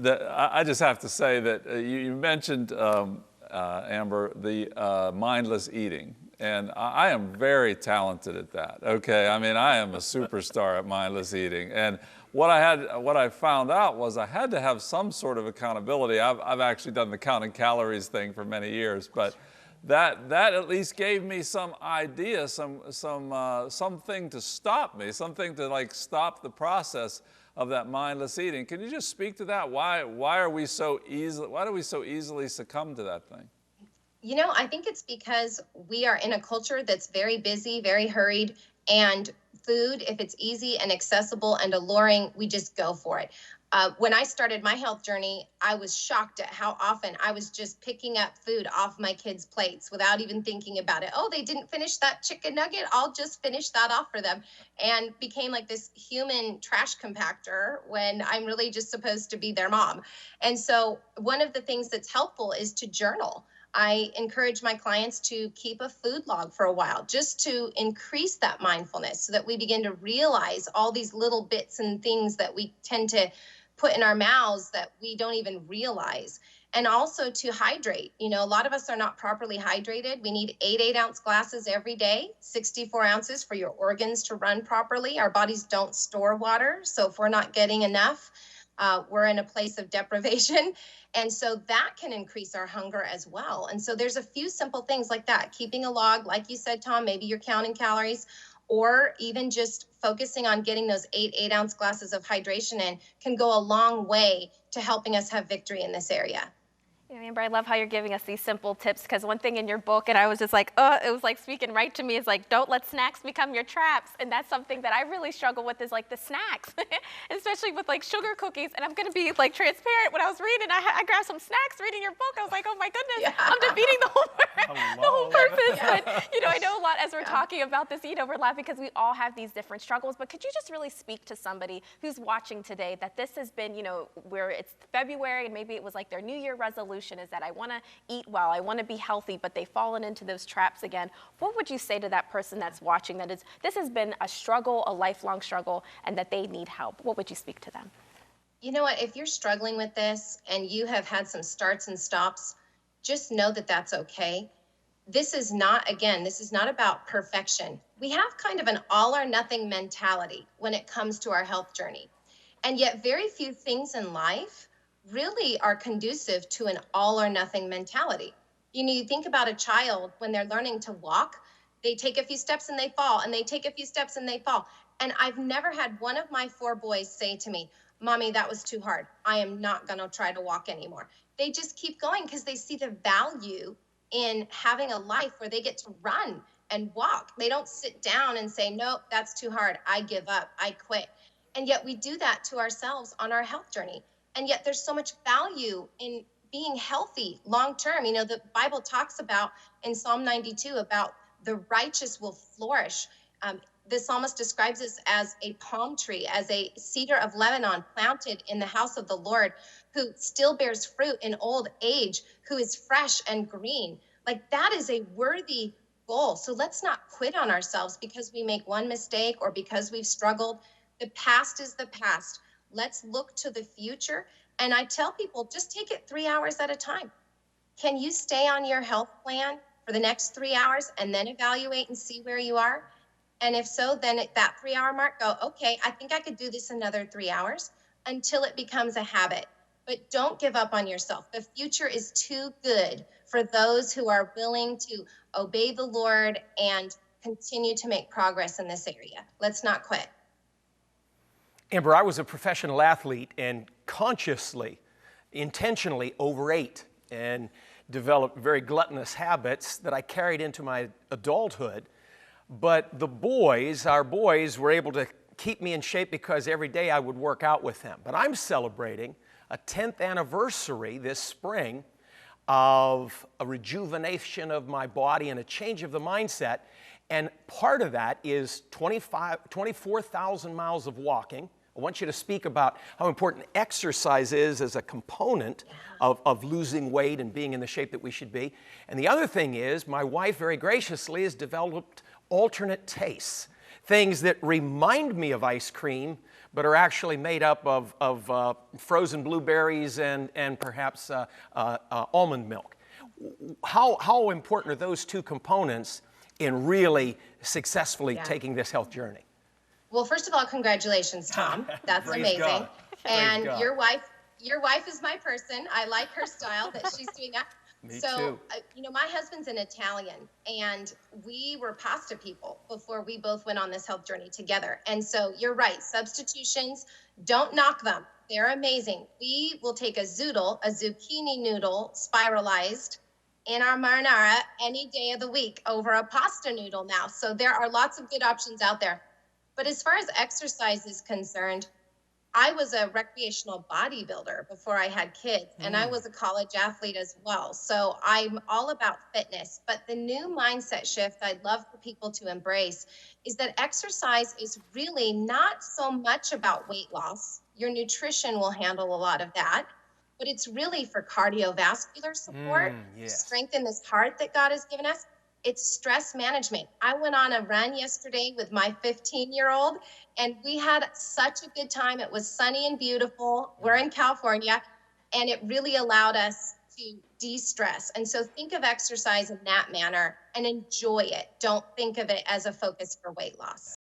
I just have to say that you mentioned, Amber, the mindless eating. And I am very talented at that, okay? I mean, I am a superstar at mindless eating. And what I found out was I had to have some sort of accountability. I've actually done the counting calories thing for many years, but that at least gave me some idea, something to stop me, something to like stop the process of that mindless eating. Can you just speak to that? Why do we so easily succumb to that thing? You know, I think it's because we are in a culture that's very busy, very hurried, and food, if it's easy and accessible and alluring, we just go for it. When I started my health journey, I was shocked at how often I was just picking up food off my kids' plates without even thinking about it. Oh, they didn't finish that chicken nugget. I'll just finish that off for them. And became like this human trash compactor when I'm really just supposed to be their mom. And so one of the things that's helpful is to journal. I encourage my clients to keep a food log for a while, just to increase that mindfulness so that we begin to realize all these little bits and things that we tend to put in our mouths that we don't even realize. And also to hydrate. You know, a lot of us are not properly hydrated. We need 8 ounce glasses every day, 64 ounces for your organs to run properly. Our bodies don't store water. So if we're not getting enough, we're in a place of deprivation. And so that can increase our hunger as well. And so there's a few simple things like that. Keeping a log, like you said, Tom, maybe you're counting calories, or even just focusing on getting those 8 ounce glasses of hydration in can go a long way to helping us have victory in this area. Amber, I love how you're giving us these simple tips, because one thing in your book, and I was just like, oh, it was like speaking right to me, is like, don't let snacks become your traps. And that's something that I really struggle with, is like the snacks, especially with like sugar cookies. And I'm going to be like transparent. When I was reading, I grabbed some snacks reading your book. I was like, oh my goodness, I'm defeating the whole purpose. But, you know, I know a lot as we're talking about this Eat Overlap, because we all have these different struggles. But could you just really speak to somebody who's watching today that this has been, you know, where it's February and maybe it was like their New Year resolution is that I want to eat well, I want to be healthy, but they've fallen into those traps again. What would you say to that person that's watching that is, this has been a struggle, a lifelong struggle, and that they need help? What would you speak to them? You know what, if you're struggling with this and you have had some starts and stops, just know that that's okay. This is not about perfection. We have kind of an all or nothing mentality when it comes to our health journey. And yet very few things in life really are conducive to an all or nothing mentality. You know, you think about a child when they're learning to walk, they take a few steps and they fall, and they take a few steps and they fall. And I've never had one of my 4 boys say to me, Mommy, that was too hard. I am not going to try to walk anymore. They just keep going because they see the value in having a life where they get to run and walk. They don't sit down and say, nope, that's too hard. I give up. I quit. And yet we do that to ourselves on our health journey. And yet there's so much value in being healthy long term. You know, the Bible talks about in Psalm 92 about the righteous will flourish. The psalmist describes us as a palm tree, as a cedar of Lebanon planted in the house of the Lord, who still bears fruit in old age, who is fresh and green. Like, that is a worthy goal. So let's not quit on ourselves because we make one mistake or because we've struggled. The past is the past. Let's look to the future. And I tell people, just take it 3 hours at a time. Can you stay on your health plan for the next 3 hours and then evaluate and see where you are? And if so, then at that 3 hour mark, go, okay, I think I could do this another 3 hours until it becomes a habit. But don't give up on yourself. The future is too good for those who are willing to obey the Lord and continue to make progress in this area. Let's not quit. Amber, I was a professional athlete and consciously, intentionally overate and developed very gluttonous habits that I carried into my adulthood. But our boys were able to keep me in shape because every day I would work out with them. But I'm celebrating a 10th anniversary this spring of a rejuvenation of my body and a change of the mindset. And part of that is 24,000 miles of walking. I want you to speak about how important exercise is as a component of losing weight and being in the shape that we should be. And the other thing is, my wife very graciously has developed alternate tastes. things that remind me of ice cream, but are actually made up of frozen blueberries and perhaps almond milk. How important are those two components in really successfully taking this health journey? Well, first of all, congratulations, Tom. That's Praise amazing. God. And Praise God. your wife is my person. I like her style that she's doing that. Me So, too. you know, my husband's an Italian, and we were pasta people before we both went on this health journey together. And so you're right, substitutions, don't knock them. They're amazing. We will take a zoodle, a zucchini noodle, spiralized in our marinara any day of the week over a pasta noodle now. So there are lots of good options out there. But as far as exercise is concerned, I was a recreational bodybuilder before I had kids, and I was a college athlete as well. So I'm all about fitness. But the new mindset shift I'd love for people to embrace is that exercise is really not so much about weight loss. Your nutrition will handle a lot of that, but it's really for cardiovascular support, to Yes. strengthen this heart that God has given us. It's stress management. I went on a run yesterday with my 15-year-old, and we had such a good time. It was sunny and beautiful. We're in California, and it really allowed us to de-stress. And so think of exercise in that manner and enjoy it. Don't think of it as a focus for weight loss.